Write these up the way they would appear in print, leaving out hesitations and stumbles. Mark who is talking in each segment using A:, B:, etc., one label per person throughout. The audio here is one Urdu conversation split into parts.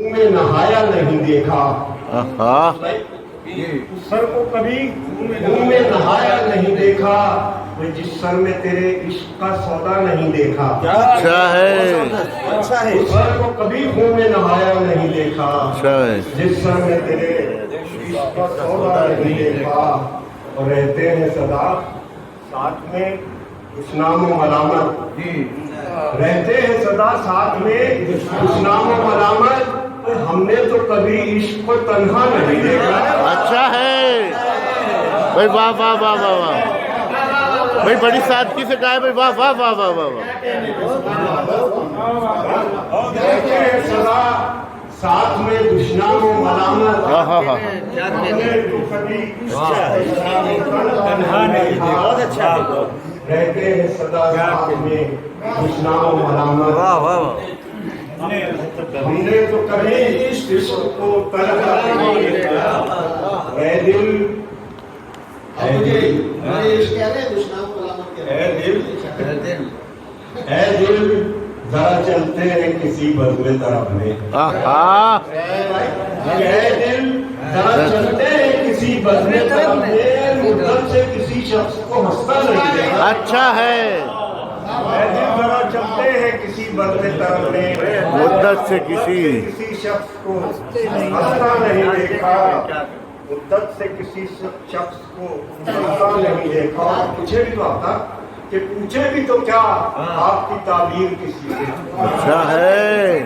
A: منہ میں نہایا نہیں دیکھا، سر کو کبھی منہ میں نہایا نہیں دیکھا، جس سر میں تیرے عشق کا سودا نہیں دیکھا۔
B: اچھا ہے،
A: اس سر کو کبھی منہ میں نہایا نہیں دیکھا،
B: اچھا ہے،
A: جس سر میں تیرے عشق کا سودا نہیں دیکھا۔ اور رہتے ہیں صدا ساتھ میں دشنام و ملامت، رہتے ہیں صدا ساتھ میں دشنام و ملامت، ہم نے تو کبھی عشق کو تنہا نہیں دیکھا۔
B: اچھا ہے بھائی، واہ واہ واہ واہ واہ بھائی، بڑی سادگی سے کہا ہے بھائی، واہ واہ واہ واہ واہ۔
A: رہتے ہیں صدا ساتھ میں دشنام و ملامت، ہم نے تو کبھی تنہا نہیں دیکھا۔ رہتے ہیں صدا ساتھ میں دشنام و ملامت، ہم نے تو کبھی عشق کو تنہا نہیں دیکھا۔ اے دل، اے دل، اے دل، ذرا چلتے ہیں کسی بزم طرف میں۔ اے دل، ذرا چلتے ہیں کسی بزم طرف میں، مدت سے کسی شخص کو ہنستا نہیں دیکھا۔
B: اچھا ہے،
A: اے دل، ذرا چلتے ہیں کسی بزم طرف میں،
B: مدت سے کسی
A: شخص کو ہنستا نہیں دیکھا، مدت سے کسی شخص کو ہنستا نہیں دیکھا۔ پوچھے بھی تو آتا کہ پوچھے بھی تو کیا آپ کی تعبیر کسی سے۔
B: اچھا ہے،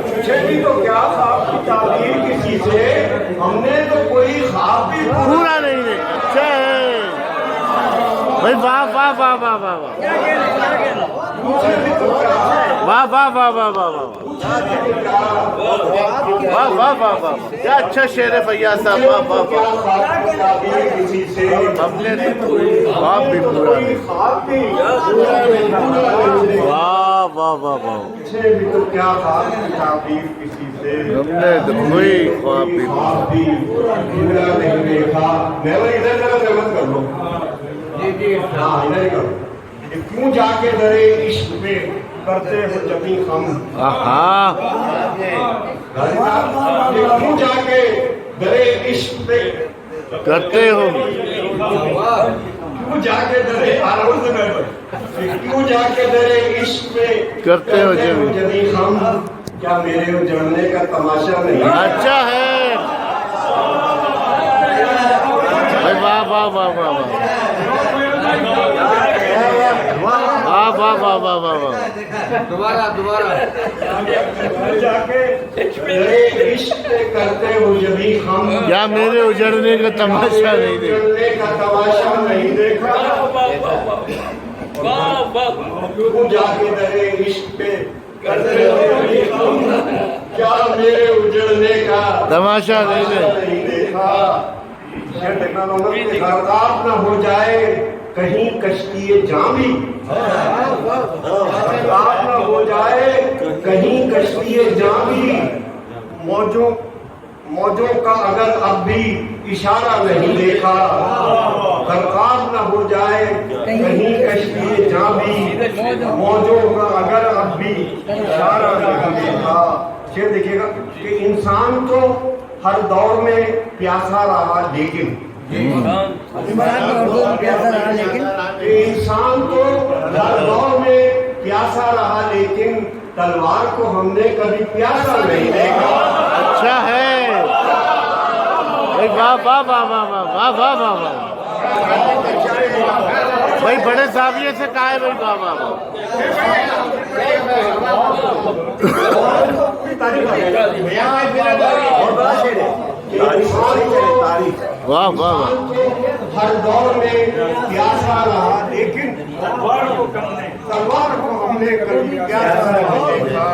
A: پوچھے بھی تو کیا آپ کی تعبیر کسی سے، ہم نے تو کوئی خواب بھی
B: پورا نہیں ہے۔ اچھا ہے بھائی، واہ واہ واہ واہ واہ واہ،
A: پوچھے بھی تو کیا،
B: واہ واہ واہ واہ واہ واہ، واہ واہ واہ واہ، کیا اچھا شعر ہے فیاض صاحب، واہ واہ واہ۔
A: خواب کی تعبیر کسی سے،
B: ہم نے تو کوئی خواب بھی پورا
A: کوئی
B: نہیں۔
A: خواب بھی پورا نہیں۔
B: واہ واہ واہ واہ،
A: پوچھے بھی تو کیا خواب کی تعبیر کسی سے،
B: ہم نے تو کوئی خواب بھی
A: خواب بھی پورا نہیں دیکھا۔ میں وہ ادھر طرف سے مت کر لو، ہاں ادھر ہی کرو۔ کہ کیوں جا کے درے عشق پہ کرتے ہو جبھی ہم،
B: ہاں،
A: کہ کیوں جا کے درے عشق پہ
B: کرتے ہو،
A: کیوں جا کے درے کیوں جا کے درے عشق پہ
B: کرتے ہو
A: جبھی ہم، کیا میرے اجڑنے کا تماشا نہیں؟
B: اچھا ہے بھائی، واہ واہ واہ واہ واہ، واہ واہ واہ واہ واہ واہ،
C: دوبارہ
A: جا کے درے عشق پہ کرتے ہو جبھی ہم،
B: کیا میرے اجڑنے کا تماشا نہیں دیکھا؟
A: اجڑنے کا تماشا نہیں دیکھا۔ کیوں جا کے درے عشق پہ کرتے ہو جبھی ہم، کیا میرے اجڑنے کا
B: تماشا نہیں
A: دیکھا۔ غرقاب نہ ہو جائے کہیں کشتی جاں بھی، غرقاب نہ ہو جائے کہیں کشتی جاں بھی، موجوں کا اگر اب بھی اشارہ نہیں دیکھا، غرقاب نہ ہو جائے کہیں کشتی جاں بھی، موجوں کا اگر اب بھی اشارہ نہیں دیکھا۔ یہ دیکھیے گا کہ انسان تو ہر دور میں پیاسا رہا، لیکن انسان تو ہر دور میں پیاسا رہا، لیکن تلوار کو ہم نے کبھی پیاسا نہیں دیکھا۔
B: اچھا ہے واہ واہ واہ واہ واہ واہ واہ واہ واہ، بھائی بڑے زاویے سے کہا ہے بھائی، واہ واہ واہ، واہ واہ واہ،
A: ہر دور میں پیاسا رہا، لیکن تلوار کو ہم نے کبھی پیاسا نہیں دیکھا۔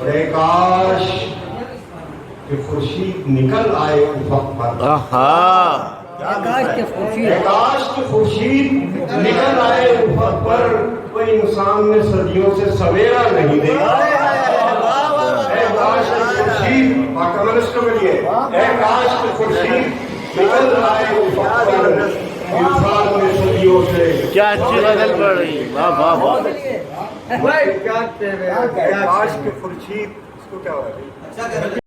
A: اے کاش کہ خورشید نکل آئے افق پر، کاش کہ خورشید نکل آئے افق پر، کوئی انسان نے صدیوں سے سویرا نہیں دیکھا۔ اے کاش کہ خورشید، کمسٹ میں لیے، اے کاش کہ خورشید نکل آئے افق پر، انسان نے صدیوں سے
B: کیا اچھی غزل پڑھ رہی ہے، واہ واہ واہ،
A: کاش کہ خورشید تو کیا ہو رہا ہے